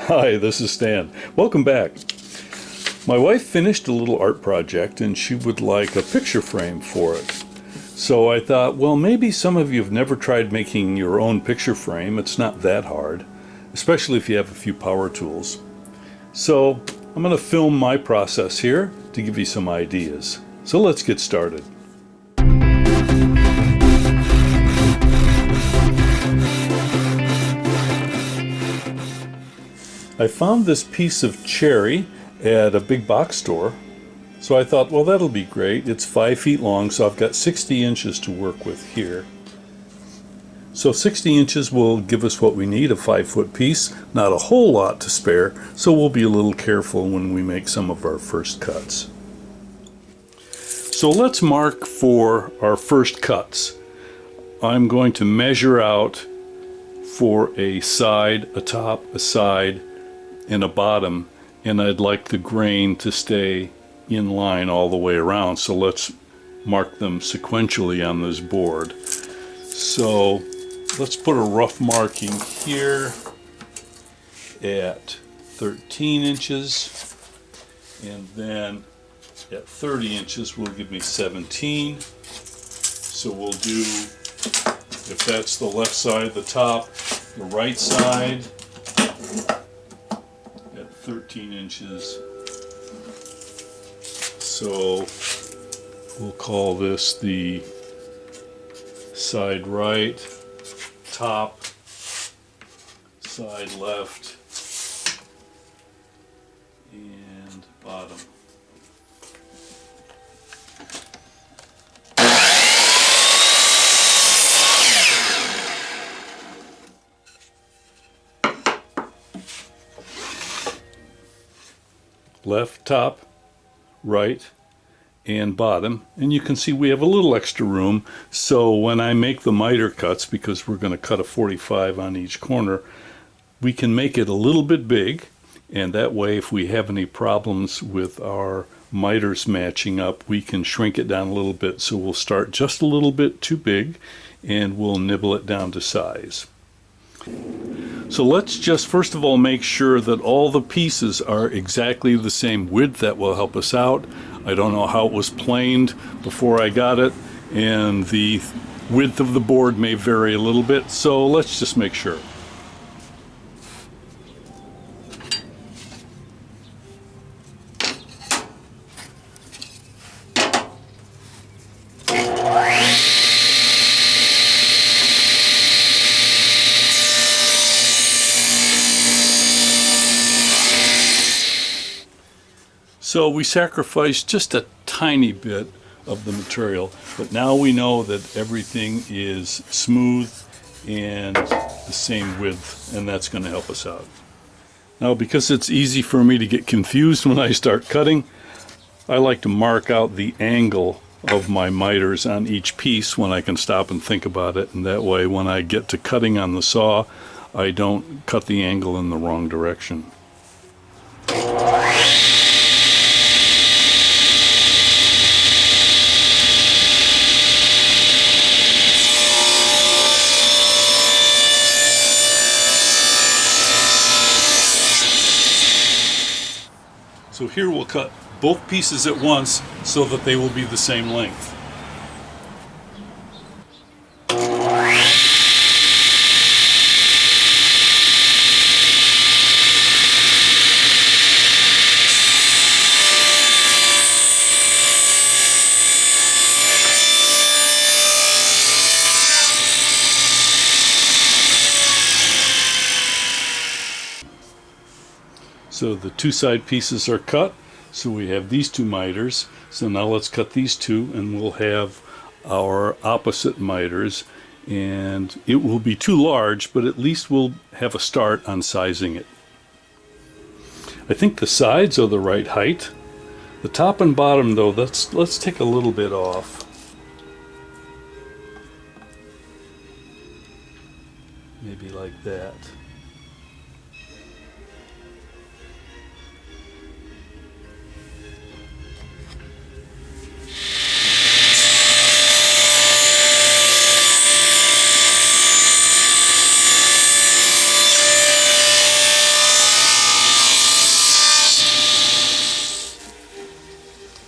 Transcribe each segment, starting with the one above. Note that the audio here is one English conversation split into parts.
Hi, this is Stan. Welcome back. My wife finished a little art project and she would like a picture frame for it. So I thought, well, maybe some of you have never tried making your own picture frame. It's not that hard, especially if you have a few power tools. So I'm going to film my process here to give you some ideas. So let's get started. I found this piece of cherry at a big box store. So I thought, well, that'll be great. It's 5 feet long, so I've got 60 inches to work with here. So 60 inches will give us what we need, a 5-foot piece, not a whole lot to spare, so we'll be a little careful when we make some of our first cuts. So let's mark for our first cuts. I'm going to measure out for a side, a top, a side, and a bottom, and I'd like the grain to stay in line all the way around. So let's mark them sequentially on this board. So let's put a rough marking here at 13 inches, and then at 30 inches will give me 17. So we'll do, if that's the left side, the top, the right side at 13 inches. So we'll call this the side right, top, side left, and bottom. Left, top, right, and bottom, and you can see we have a little extra room, so when I make the miter cuts, because we're going to cut a 45 on each corner, we can make it a little bit big, and that way if we have any problems with our miters matching up, we can shrink it down a little bit. So we'll start just a little bit too big and we'll nibble it down to size. So let's just first of all make sure that all the pieces are exactly the same width. That will help us out. I don't know how it was planed before I got it, and the width of the board may vary a little bit, so let's just make sure. So we sacrificed just a tiny bit of the material, but now we know that everything is smooth and the same width, and that's going to help us out. Now, because it's easy for me to get confused when I start cutting, I like to mark out the angle of my miters on each piece when I can stop and think about it, and that way when I get to cutting on the saw, I don't cut the angle in the wrong direction. So here we'll cut both pieces at once so that they will be the same length. So the two side pieces are cut. So we have these two miters. So now let's cut these two and we'll have our opposite miters. And it will be too large, but at least we'll have a start on sizing it. I think the sides are the right height. The top and bottom though, let's take a little bit off. Maybe like that.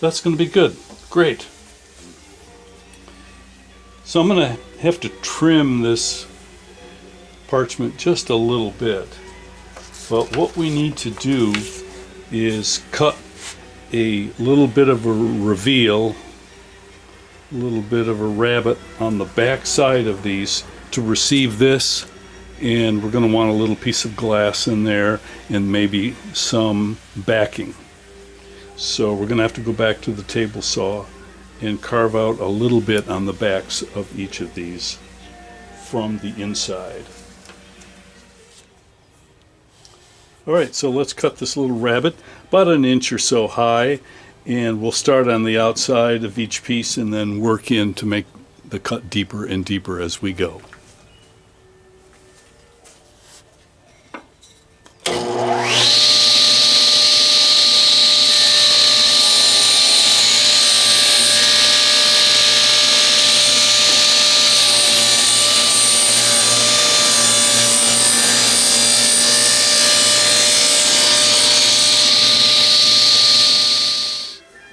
That's going to be good. Great. So I'm going to have to trim this parchment just a little bit. But what we need to do is cut a little bit of a reveal, a little bit of a rabbet on the back side of these to receive this. And we're going to want a little piece of glass in there and maybe some backing. So we're going to have to go back to the table saw and carve out a little bit on the backs of each of these from the inside. Alright, so let's cut this little rabbet about an inch or so high, and we'll start on the outside of each piece and then work in to make the cut deeper and deeper as we go.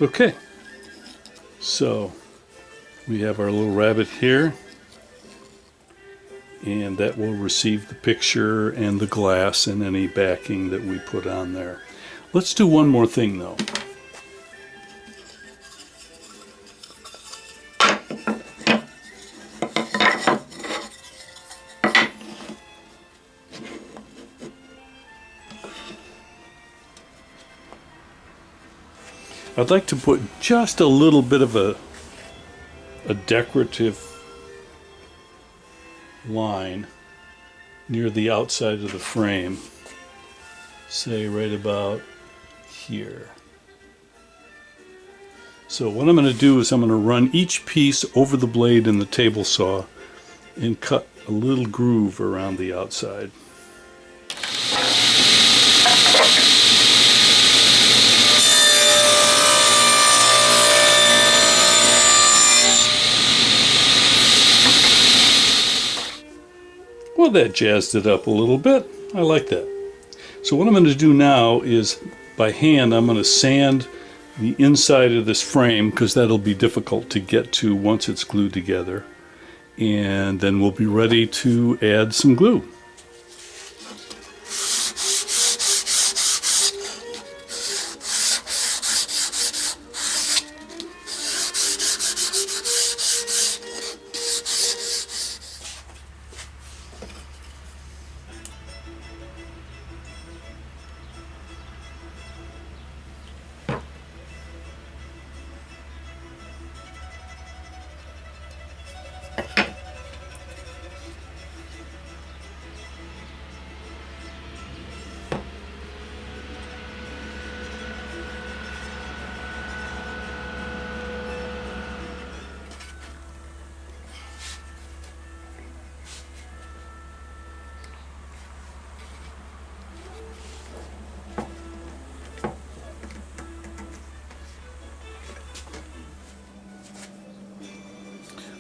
Okay, so we have our little rabbit here, and that will receive the picture and the glass and any backing that we put on there. Let's do one more thing though. I'd like to put just a little bit of a decorative line near the outside of the frame, say right about here. So what I'm going to do is I'm going to run each piece over the blade in the table saw and cut a little groove around the outside. Well, that jazzed it up a little bit. I like that. So what I'm going to do now is, by hand, I'm going to sand the inside of this frame, because that'll be difficult to get to once it's glued together. And then we'll be ready to add some glue.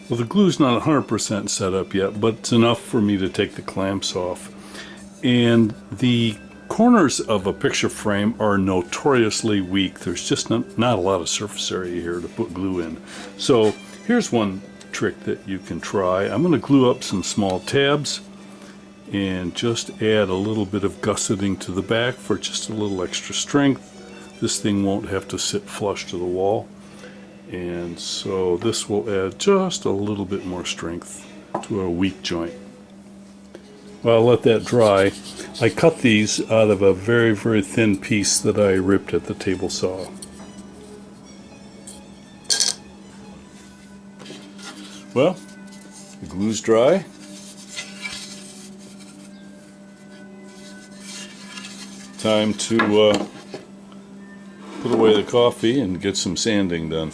Well, the glue's not 100% set up yet, but it's enough for me to take the clamps off. And the corners of a picture frame are notoriously weak. There's just not a lot of surface area here to put glue in. So here's one trick that you can try. I'm going to glue up some small tabs and just add a little bit of gusseting to the back for just a little extra strength. This thing won't have to sit flush to the wall. And so this will add just a little bit more strength to a weak joint. Well, I'll let that dry. I cut these out of a very, very thin piece that I ripped at the table saw. Well, the glue's dry. Time to put away the coffee and get some sanding done.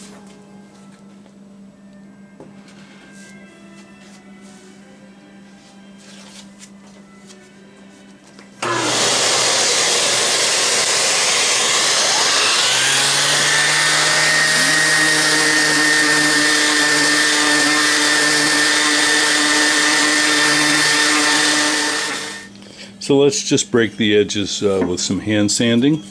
So let's just break the edges with some hand sanding.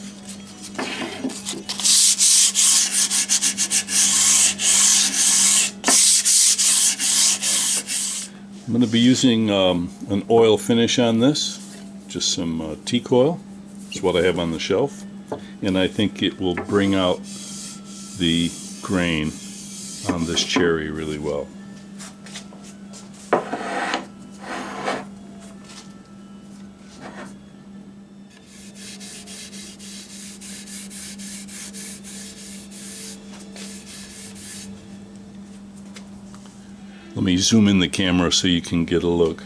going to be using an oil finish on this, just some teak oil. It's what I have on the shelf, and I think it will bring out the grain on this cherry really well. Let me zoom in the camera so you can get a look.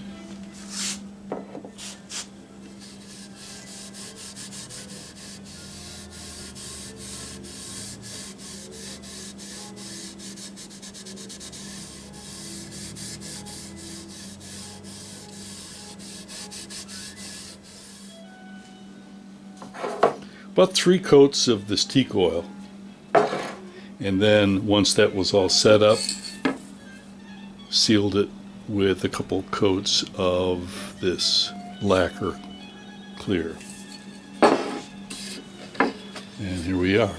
About 3 coats of this teak oil, and then once that was all set up, sealed it with a couple coats of this lacquer clear. And here we are.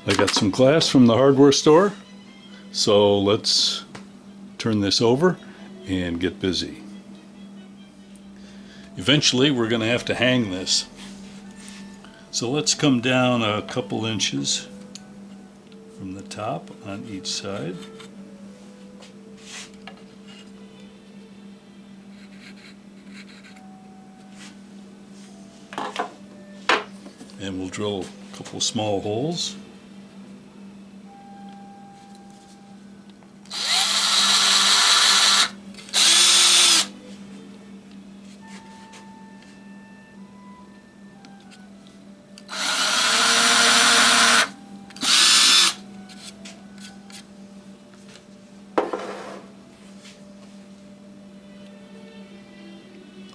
I got some glass from the hardware store, so let's turn this over and get busy. Eventually we're going to have to hang this. So let's come down a couple inches from the top on each side. And we'll drill a couple small holes.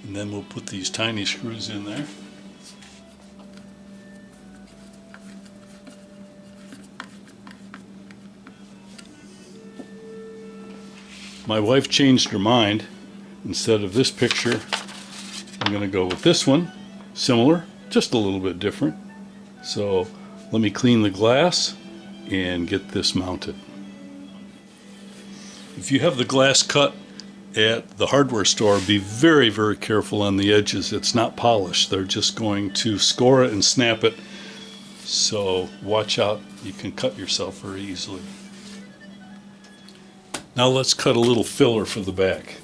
And then we'll put these tiny screws in there. My wife changed her mind. Instead of this picture, I'm going to go with this one. Similar, just a little bit different. So let me clean the glass and get this mounted. If you have the glass cut at the hardware store, be very, very careful on the edges. It's not polished. They're just going to score it and snap it. So watch out. You can cut yourself very easily. Now let's cut a little filler for the back.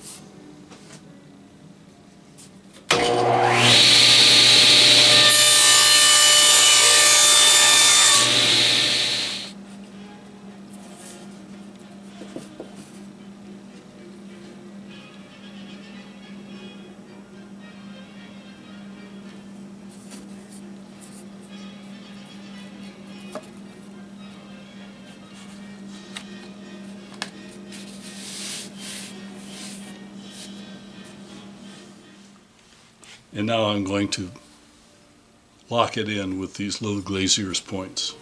And now I'm going to lock it in with these little glazier's points.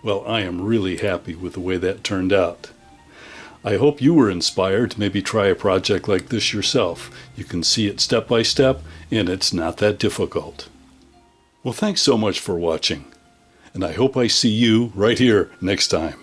Well, I am really happy with the way that turned out. I hope you were inspired to maybe try a project like this yourself. You can see it step by step, and it's not that difficult. Well, thanks so much for watching, and I hope I see you right here next time.